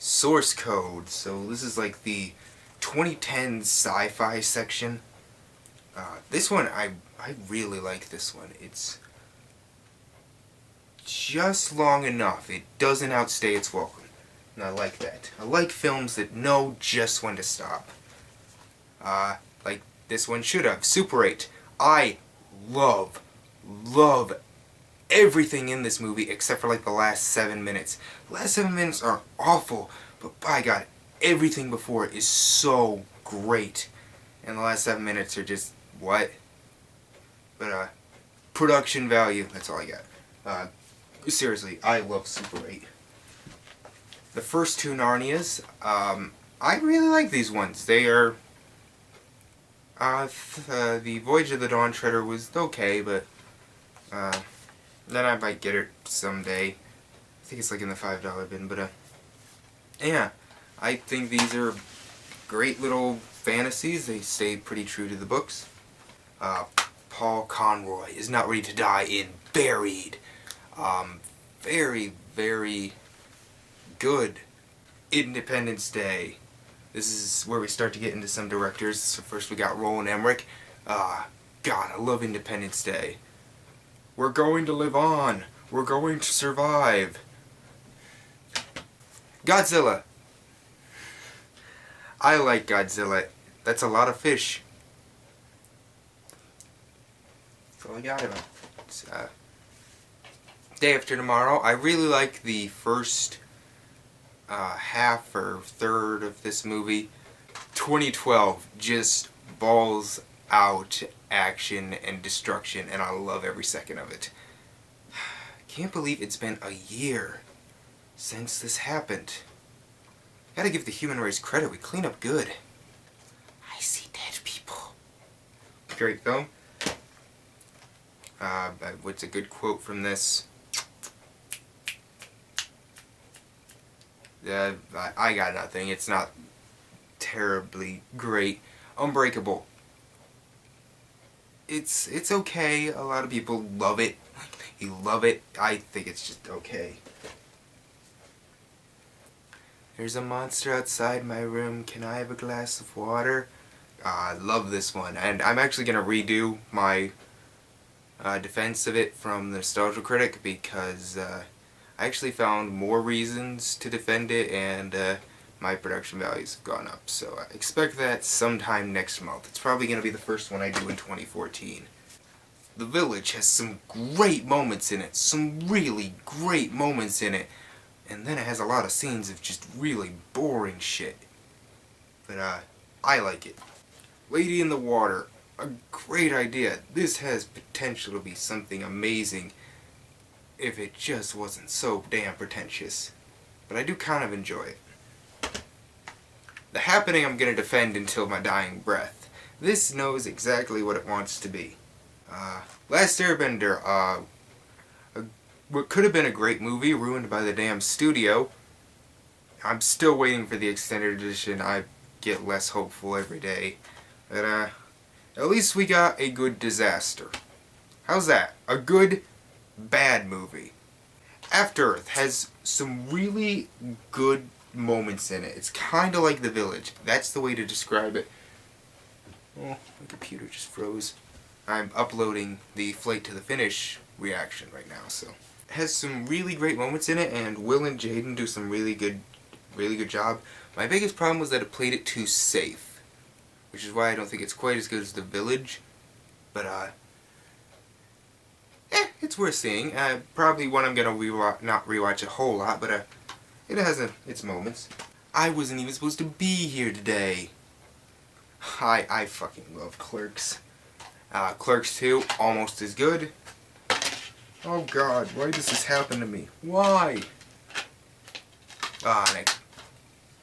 Source code. So this is like the 2010 sci-fi section. This one, I really like this one. It's just long enough. It doesn't outstay its welcome. And I like that. I like films that know just when to stop. Like this one should have. Super 8. I love everything in this movie except for like the last 7 minutes. The last 7 minutes are awful, but by God, everything before it is so great. And the last 7 minutes are just, what? But, production value, that's all I got. Seriously, I love Super 8. The first two Narnias, I really like these ones. They are, the Voyage of the Dawn Treader was okay, but, then I might get it someday. I think it's like in the $5 bin, but, yeah. I think these are great little fantasies. They stay pretty true to the books. Paul Conroy is not ready to die in Buried. Very, very good. Independence Day. This is where we start to get into some directors. So first we got Roland Emmerich. God, I love Independence Day. We're going to live on. We're going to survive. Godzilla. I like Godzilla. That's a lot of fish. That's all I got about it. It's, Day After Tomorrow. I really like the first half or third of this movie. 2012, just balls out action and destruction, and I love every second of it. Can't believe it's been a year since this happened. Gotta give the human race credit, we clean up good. I see dead people. Great film. What's a good quote from this? I got nothing. It's not terribly great. Unbreakable. It's okay. A lot of people love it. You love it. I think it's just okay. There's a monster outside my room. Can I have a glass of water? I love this one. And I'm actually going to redo my defense of it from the Nostalgia Critic because I actually found more reasons to defend it, and my production values have gone up. So expect that sometime next month. It's probably going to be the first one I do in 2014. The Village has some great moments in it. Some really great moments in it. And then it has a lot of scenes of just really boring shit. But I like it. Lady in the Water. A great idea. This has potential to be something amazing if it just wasn't so damn pretentious. But I do kind of enjoy it. The Happening I'm going to defend until my dying breath. This knows exactly what it wants to be. Last Airbender, what could have been a great movie, ruined by the damn studio. I'm still waiting for the extended edition. I get less hopeful every day. But, at least we got a good disaster. How's that? A good, bad movie. After Earth has some really good moments in it. It's kind of like The Village. That's the way to describe it. Oh, my computer just froze. I'm uploading the Flake to the Finish reaction right now, so. It has some really great moments in it, and Will and Jaden do some really good job. My biggest problem was that it played it too safe, which is why I don't think it's quite as good as The Village. But, it's worth seeing. Probably one I'm gonna not rewatch a whole lot, but, it has its moments. I wasn't even supposed to be here today. I fucking love Clerks. Clerks 2, almost as good. Oh God, why does this happen to me? Why? And I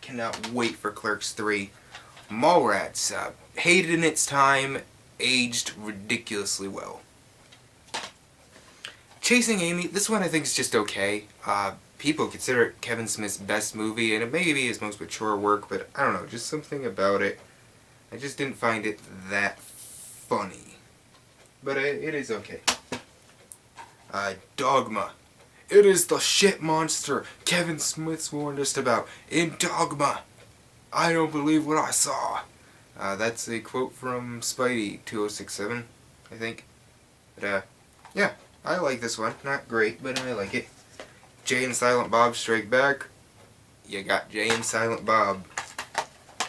cannot wait for Clerks 3. Mallrats, hated in its time, aged ridiculously well. Chasing Amy, this one I think is just okay. People consider it Kevin Smith's best movie, and it may be his most mature work, but I don't know, just something about it. I just didn't find it that funny. But it is okay. Dogma. It is the shit monster Kevin Smith's warned us about in Dogma. I don't believe what I saw. That's a quote from Spidey 2067, I think. But, yeah, I like this one. Not great, but I like it. Jay and Silent Bob Strike Back. You got Jay and Silent Bob.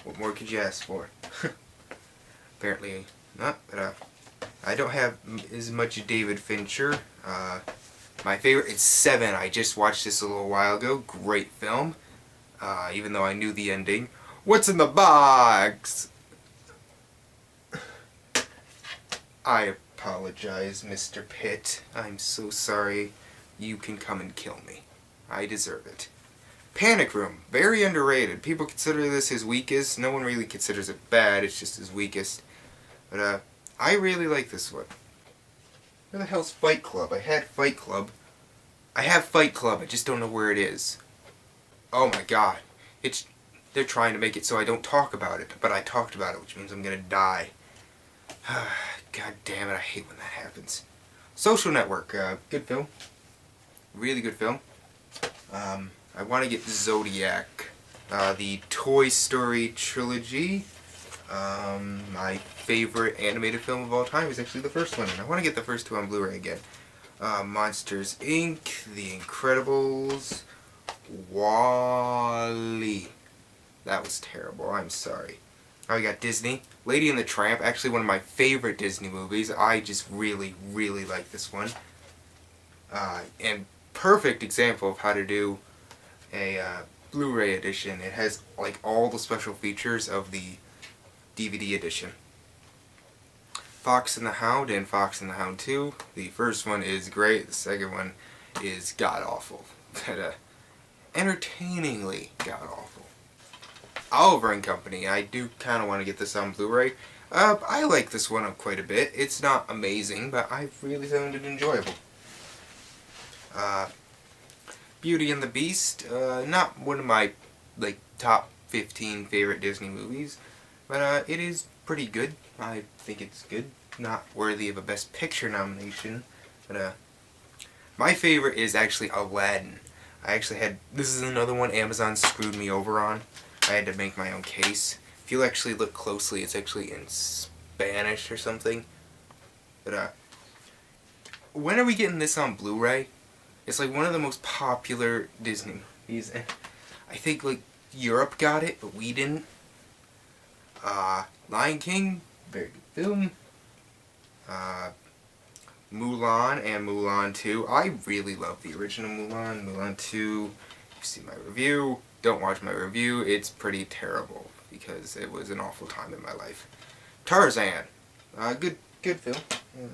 What more could you ask for? Apparently not, but, I don't have as much David Fincher. My favorite is Seven. I just watched this a little while ago. Great film. Even though I knew the ending. What's in the box? I apologize, Mr. Pitt. I'm so sorry. You can come and kill me. I deserve it. Panic Room. Very underrated. People consider this his weakest. No one really considers it bad. It's just his weakest. But, I really like this one. Where the hell's Fight Club? I had Fight Club. I have Fight Club. I just don't know where it is. Oh my god. They're trying to make it so I don't talk about it. But I talked about it, which means I'm gonna die. God damn it, I hate when that happens. Social Network, good film. Really good film. I want to get Zodiac. The Toy Story trilogy. My favorite animated film of all time is actually the first one, and I want to get the first two on Blu-ray again. Monsters, Inc., The Incredibles, Wall-E. That was terrible, I'm sorry. Now we got Disney. Lady and the Tramp, actually one of my favorite Disney movies. I just really, really like this one. And perfect example of how to do a Blu-ray edition. It has like all the special features of the DVD edition. Fox and the Hound and Fox and the Hound 2. The first one is great. The second one is god-awful. But, entertainingly god-awful. Oliver and Company. I do kind of want to get this on Blu-ray. I like this one quite a bit. It's not amazing, but I really found it enjoyable. Beauty and the Beast. Not one of my like top 15 favorite Disney movies, but it is pretty good. I think it's good. Not worthy of a Best Picture nomination, but my favorite is actually Aladdin. This is another one Amazon screwed me over on. I had to make my own case. If you actually look closely, it's actually in Spanish or something. But, when are we getting this on Blu-ray? It's like one of the most popular Disney movies. I think, like, Europe got it, but we didn't. Lion King, very good film. Mulan and Mulan 2. I really love the original Mulan. Mulan 2, you see my review. Don't watch my review. It's pretty terrible because it was an awful time in my life. Tarzan. Good film. Yeah.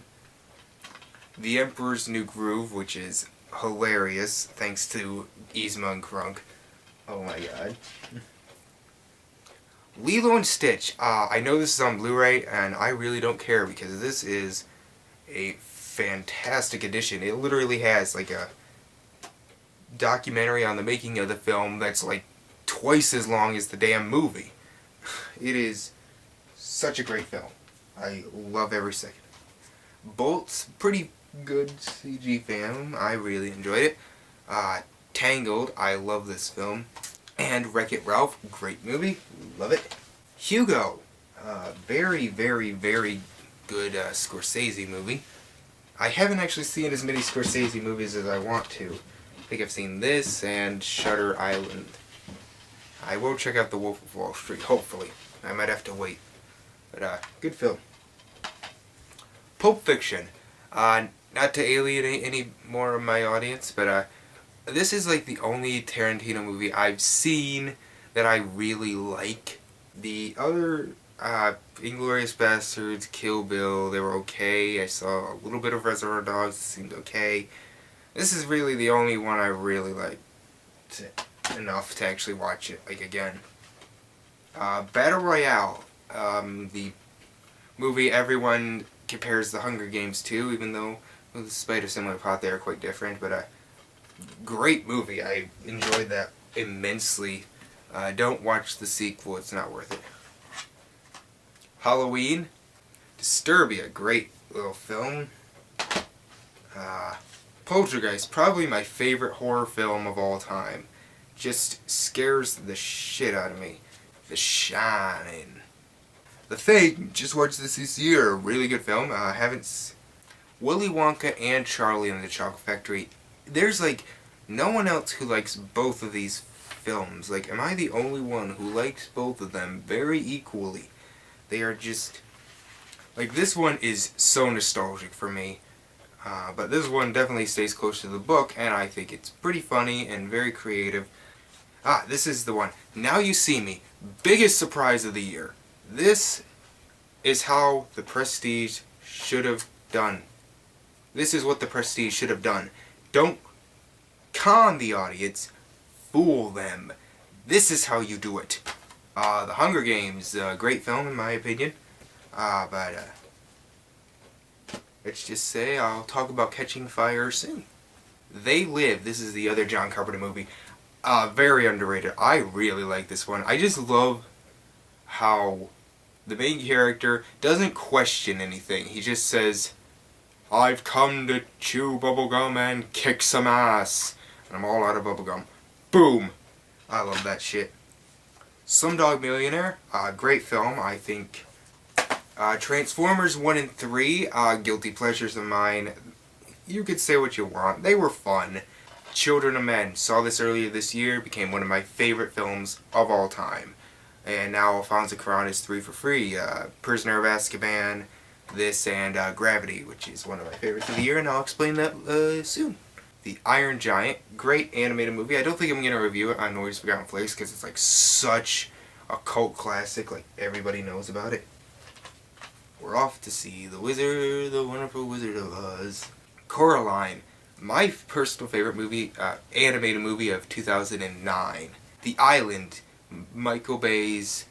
The Emperor's New Groove, which is hilarious thanks to Yzma and Krunk. Oh my god. Lilo and Stitch. I know this is on Blu-ray, and I really don't care because this is a fantastic edition. It literally has like a documentary on the making of the film that's like twice as long as the damn movie. It is such a great film. I love every second. Bolt's pretty good CG film. I really enjoyed it. Tangled. I love this film. And Wreck-It Ralph. Great movie. Love it. Hugo. Very, very, very good Scorsese movie. I haven't actually seen as many Scorsese movies as I want to. I think I've seen this and Shutter Island. I will check out The Wolf of Wall Street, hopefully. I might have to wait. But, good film. Pulp Fiction. Not to alienate any more of my audience, but, this is like the only Tarantino movie I've seen that I really like. The other, Inglourious Basterds, Kill Bill, they were okay. I saw a little bit of Reservoir Dogs, it seemed okay. This is really the only one I really liked enough to actually watch it, like, again. Battle Royale, the movie everyone compares the Hunger Games to, even though, well, despite a similar plot, they are quite different, but, great movie. I enjoyed that immensely. Don't watch the sequel, it's not worth it. Halloween, Disturbia, great little film. Poltergeist, probably my favorite horror film of all time. Just scares the shit out of me. The Shining. The Thing, just watched this year. Really good film. Willy Wonka and Charlie and the Chocolate Factory. There's like no one else who likes both of these films. Like, am I the only one who likes both of them very equally? They are just like, this one is so nostalgic for me. But this one definitely stays close to the book, and I think it's pretty funny and very creative. This is the one. Now You See Me. Biggest surprise of the year. This is how The Prestige should have done. This is what The Prestige should have done. Don't con the audience. Fool them. This is how you do it. The Hunger Games. Great film in my opinion. But let's just say I'll talk about Catching Fire soon. They Live. This is the other John Carpenter movie. Very underrated. I really like this one. I just love how the main character doesn't question anything. He just says, I've come to chew bubblegum and kick some ass. And I'm all out of bubblegum. Boom. I love that shit. Slumdog Millionaire. Great film, I think. Transformers 1 and 3. Guilty pleasures of mine. You could say what you want. They were fun. Children of Men. Saw this earlier this year. Became one of my favorite films of all time. And now Alfonso Cuarón is 3 for free. Prisoner of Azkaban. This and Gravity, which is one of my favorites of the year. And I'll explain that soon. The Iron Giant. Great animated movie. I don't think I'm going to review it on Norty's Forgotten Flakes because it's like such a cult classic. Like, everybody knows about it. We're off to see The Wizard, the Wonderful Wizard of Oz. Coraline, my personal favorite movie, animated movie of 2009. The Island, Michael Bay's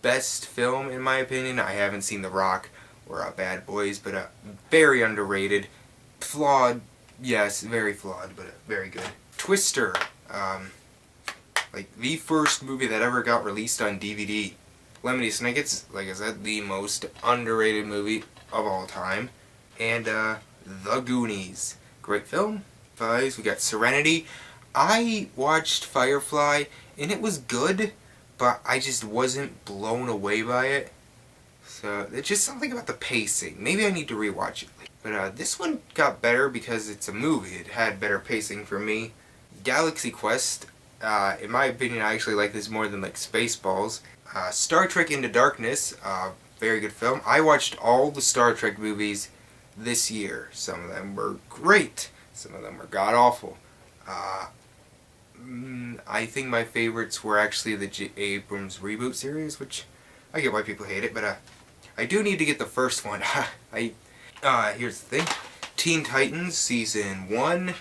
best film in my opinion. I haven't seen The Rock or Bad Boys, but very underrated. Flawed, yes, very flawed, but very good. Twister, like the first movie that ever got released on DVD. Lemony Snicket's, like I said, the most underrated movie of all time. And The Goonies. Great film. We got Serenity. I watched Firefly, and it was good, but I just wasn't blown away by it. So, it's just something about the pacing. Maybe I need to rewatch it. But this one got better because it's a movie. It had better pacing for me. Galaxy Quest. In my opinion, I actually like this more than like Spaceballs. Star Trek Into Darkness, very good film. I watched all the Star Trek movies this year. Some of them were great. Some of them were god-awful. I think my favorites were actually the J. Abrams reboot series, which I get why people hate it, but I do need to get the first one. Here's the thing. Teen Titans Season 1,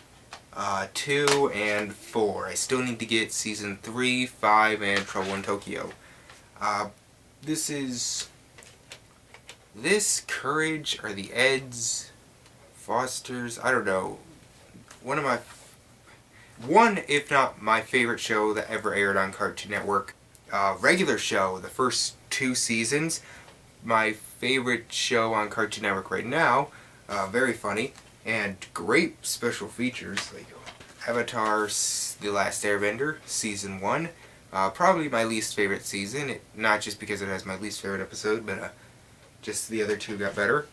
2, and 4. I still need to get Season 3, 5, and Trouble in Tokyo. This, Courage, or the Eds, Fosters, I don't know. One, if not my favorite show that ever aired on Cartoon Network. Regular show, the first 2 seasons. My favorite show on Cartoon Network right now. Very funny. And great special features, like Avatar, The Last Airbender, Season 1. Probably my least favorite season, not just because it has my least favorite episode, but just the other 2 got better.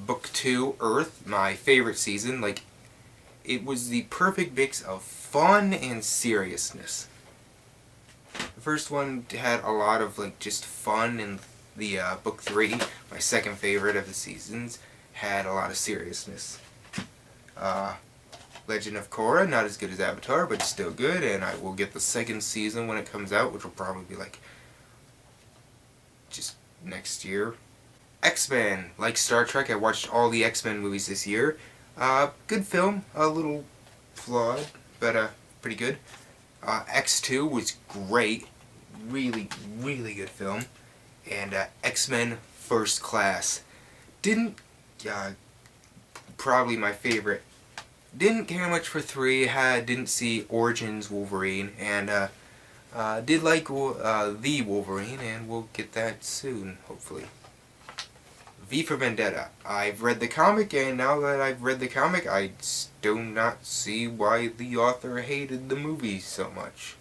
Book 2, Earth, my favorite season. Like, it was the perfect mix of fun and seriousness. The first one had a lot of like just fun, and the Book 3, my second favorite of the seasons, had a lot of seriousness. Legend of Korra, not as good as Avatar, but still good, and I will get the second season when it comes out, which will probably be like just next year. X-Men, like Star Trek, I watched all the X-Men movies this year. Good film, a little flawed, but pretty good. X2 was great, really, really good film. And X-Men First Class, probably my favorite. Didn't care much for 3, didn't see Origins Wolverine, and did like the Wolverine, and we'll get that soon, hopefully. V for Vendetta. I've read the comic, and now that I've read the comic, I do not see why the author hated the movie so much.